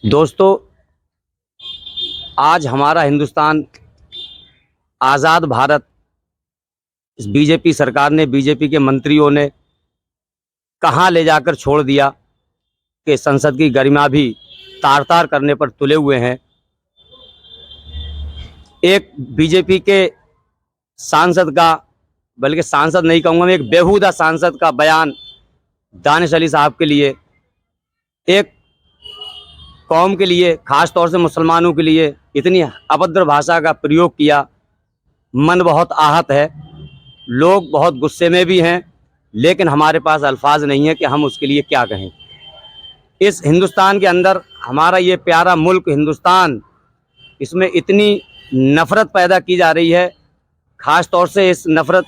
दोस्तों, आज हमारा हिंदुस्तान आज़ाद भारत इस बीजेपी सरकार ने, बीजेपी के मंत्रियों ने कहाँ ले जाकर छोड़ दिया कि संसद की गरिमा भी तार तार करने पर तुले हुए हैं। एक बीजेपी के सांसद का, बल्कि सांसद नहीं कहूँगा मैं, एक बेहुदा सांसद का बयान दानिश अली साहब के लिए, एक कौम के लिए, ख़ास तौर से मुसलमानों के लिए इतनी अभद्र भाषा का प्रयोग किया। मन बहुत आहत है, लोग बहुत गुस्से में भी हैं, लेकिन हमारे पास अल्फाज नहीं है कि हम उसके लिए क्या कहें। इस हिंदुस्तान के अंदर, हमारा ये प्यारा मुल्क हिंदुस्तान, इसमें इतनी नफ़रत पैदा की जा रही है। ख़ास तौर से इस नफ़रत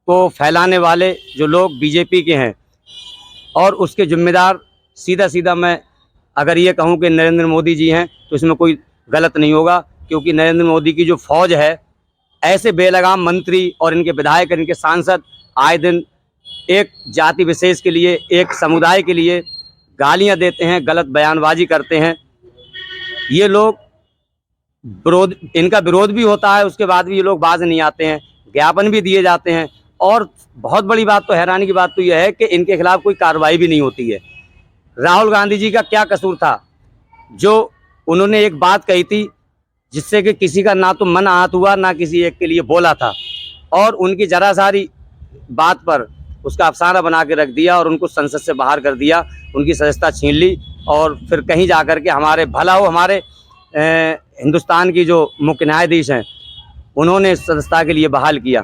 को फैलाने वाले जो लोग बीजेपी के हैं, और उसके ज़िम्मेदार सीधा सीधा मैं अगर ये कहूँ कि नरेंद्र मोदी जी हैं, तो इसमें कोई गलत नहीं होगा, क्योंकि नरेंद्र मोदी की जो फ़ौज है, ऐसे बेलगाम मंत्री और इनके विधायक, इनके सांसद आए दिन एक जाति विशेष के लिए, एक समुदाय के लिए गालियां देते हैं, गलत बयानबाजी करते हैं। ये लोग विरोध, इनका विरोध भी होता है, उसके बाद भी ये लोग बाज नहीं आते हैं, ज्ञापन भी दिए जाते हैं। और बहुत बड़ी बात तो, हैरानी की बात तो यह है कि इनके खिलाफ कोई कार्रवाई भी नहीं होती है। राहुल गांधी जी का क्या कसूर था जो उन्होंने एक बात कही थी जिससे कि किसी का ना तो मन आहत हुआ, ना किसी एक के लिए बोला था, और उनकी जरा सारी बात पर उसका अफसाना बना के रख दिया और उनको संसद से बाहर कर दिया, उनकी सदस्यता छीन ली, और फिर कहीं जा कर के हमारे भला हो, हमारे हिंदुस्तान की जो मुख्य न्यायाधीश हैं, उन्होंने सदस्यता के लिए बहाल किया।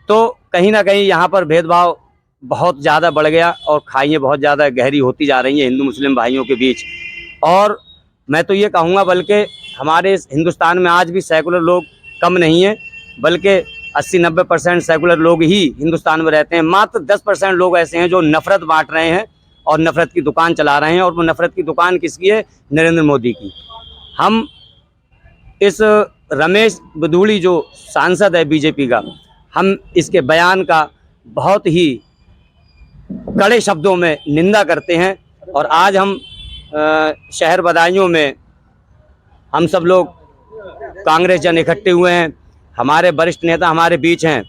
तो कहीं ना कहीं यहाँ पर भेदभाव बहुत ज़्यादा बढ़ गया और खाइयाँ बहुत ज़्यादा गहरी होती जा रही हैं हिंदू मुस्लिम भाइयों के बीच। और मैं तो ये कहूँगा, बल्कि हमारे इस हिंदुस्तान में आज भी सेकुलर लोग कम नहीं हैं, बल्कि 80-90% सेकुलर लोग ही हिंदुस्तान में रहते हैं। मात्र 10% लोग ऐसे हैं जो नफ़रत बांट रहे हैं और नफ़रत की दुकान चला रहे हैं। और वो नफ़रत की दुकान किसकी है? नरेंद्र मोदी की। हम इस रमेश बदूड़ी जो सांसद है बीजेपी का, हम इसके बयान का बहुत ही कड़े शब्दों में निंदा करते हैं। और आज हम शहर बदायूं में हम सब लोग कांग्रेस जन इकट्ठे हुए हैं। हमारे वरिष्ठ नेता हमारे बीच हैं,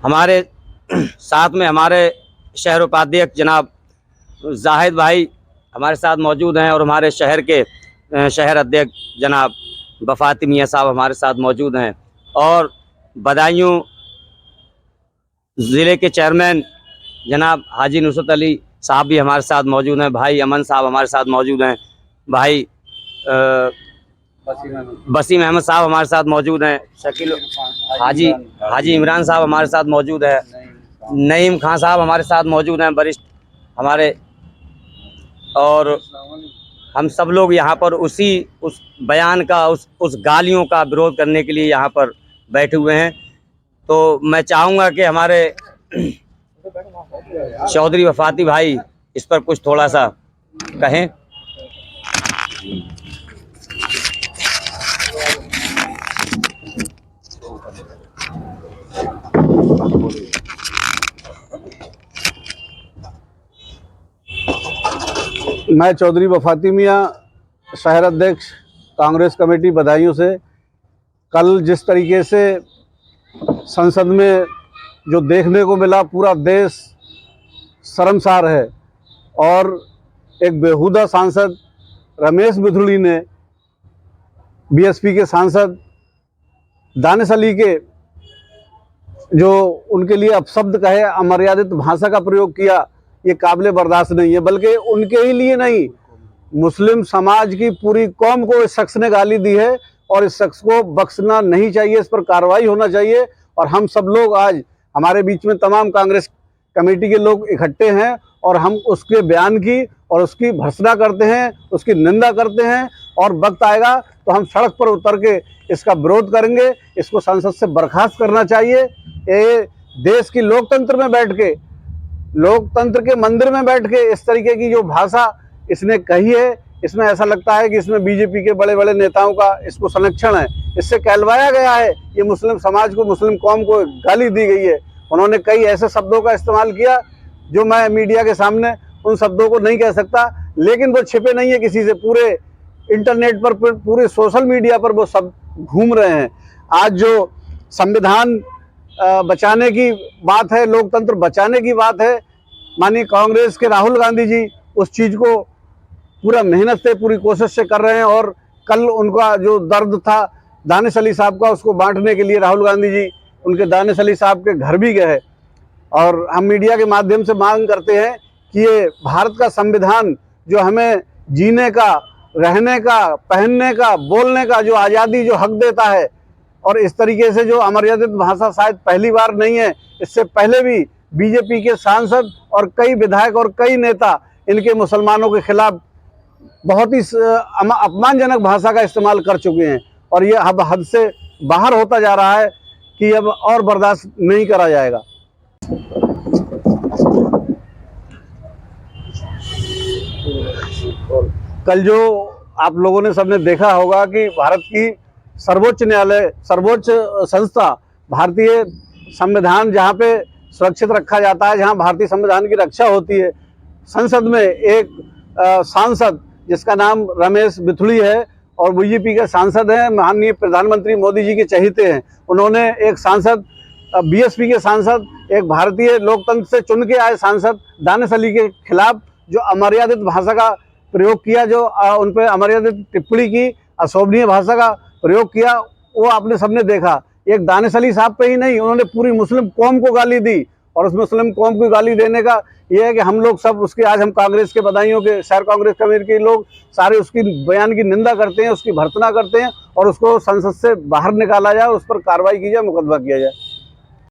हमारे साथ में हमारे शहर उपाध्यक्ष जनाब जाहिद भाई हमारे साथ मौजूद हैं, और हमारे शहर के शहर अध्यक्ष जनाब वफाती मियाँ साहब हमारे साथ मौजूद हैं, और बदायूं ज़िले के चेयरमैन जनाब हाजी नुसरत अली साहब भी हमारे साथ मौजूद हैं, भाई अमन साहब हमारे साथ मौजूद हैं, भाई बसीम अहमद साहब हमारे साथ मौजूद हैं, शकील हाजी इमरान साहब हमारे साथ मौजूद है, नईम खान साहब हमारे साथ मौजूद हैं, वरिष्ठ हमारे। और हम सब लोग यहाँ पर उस बयान का, उस गालियों का विरोध करने के लिए यहाँ पर बैठे हुए हैं। तो मैं चाहूँगा कि हमारे चौधरी वफाती भाई इस पर कुछ थोड़ा सा कहें। मैं चौधरी वफाती मियाँ, शहर अध्यक्ष कांग्रेस कमेटी बदायूं से, कल जिस तरीके से संसद में जो देखने को मिला, पूरा देश शर्मसार है। और एक बेहुदा सांसद रमेश बिधूड़ी ने बीएसपी के सांसद दानिश अली के जो उनके लिए अपशब्द कहे, अमर्यादित भाषा का प्रयोग किया, ये काबिले बर्दाश्त नहीं है। बल्कि उनके ही लिए नहीं, मुस्लिम समाज की पूरी कौम को इस शख्स ने गाली दी है, और इस शख्स को बख्शना नहीं चाहिए, इस पर कार्रवाई होना चाहिए। और हम सब लोग आज, हमारे बीच में तमाम कांग्रेस कमेटी के लोग इकट्ठे हैं, और हम उसके बयान की और उसकी भर्त्सना करते हैं, उसकी निंदा करते हैं। और वक्त आएगा तो हम सड़क पर उतर के इसका विरोध करेंगे। इसको संसद से बर्खास्त करना चाहिए। ये देश की लोकतंत्र में बैठ के, लोकतंत्र के मंदिर में बैठ के इस तरीके की जो भाषा इसने कही है, इसमें ऐसा लगता है कि इसमें बीजेपी के बड़े बड़े नेताओं का इसको संरक्षण है। इससे कहलवाया गया है, ये मुस्लिम समाज को, मुस्लिम कौम को गाली दी गई है। उन्होंने कई ऐसे शब्दों का इस्तेमाल किया जो मैं मीडिया के सामने उन शब्दों को नहीं कह सकता, लेकिन वो छिपे नहीं है किसी से, पूरे इंटरनेट पर, पूरे सोशल मीडिया पर वो सब घूम रहे हैं। आज जो संविधान बचाने की बात है, लोकतंत्र बचाने की बात है, माननीय कांग्रेस के राहुल गांधी जी उस चीज़ को पूरा मेहनत से, पूरी कोशिश से कर रहे हैं। और कल उनका जो दर्द था दानिश अली साहब का, उसको बांटने के लिए राहुल गांधी जी उनके दानिश अली साहब के घर भी गए। और हम मीडिया के माध्यम से मांग करते हैं कि ये भारत का संविधान जो हमें जीने का, रहने का, पहनने का, बोलने का जो आज़ादी, जो हक देता है, और इस तरीके से जो अमर्यादित भाषा शायद पहली बार नहीं है, इससे पहले भी बीजेपी के सांसद और कई विधायक और कई नेता इनके मुसलमानों के खिलाफ बहुत ही अपमानजनक भाषा का इस्तेमाल कर चुके हैं। और ये अब हद से बाहर होता जा रहा है कि अब और बर्दाश्त नहीं करा जाएगा। कल जो आप लोगों ने सबने देखा होगा कि भारत की सर्वोच्च न्यायालय, सर्वोच्च संस्था, भारतीय संविधान जहाँ पे सुरक्षित रखा जाता है, जहाँ भारतीय संविधान की रक्षा होती है, संसद में एक सांसद जिसका नाम रमेश बिथुड़ी है और बीजेपी के सांसद हैं, माननीय प्रधानमंत्री मोदी जी के चहेते हैं, उन्होंने एक सांसद, बीएसपी के सांसद, एक भारतीय लोकतंत्र से चुन के आए सांसद दानिश अली के खिलाफ जो अमर्यादित भाषा का प्रयोग किया, जो उन पर अमर्यादित टिप्पणी की, अशोभनीय भाषा का प्रयोग किया, वो आपने सबने देखा। एक दानिश अली साहब पे ही नहीं, उन्होंने पूरी मुस्लिम कौम को गाली दी। और उस मुस्लिम कौम को गाली देने का ये है कि हम लोग सब उसके, आज हम कांग्रेस के बदायूं के, शहर कांग्रेस कमेटी के लोग सारे उसकी बयान की निंदा करते हैं, उसकी भर्त्सना करते हैं और उसको संसद से बाहर निकाला जाए, उस पर कार्रवाई की जाए, मुकदमा किया जाए।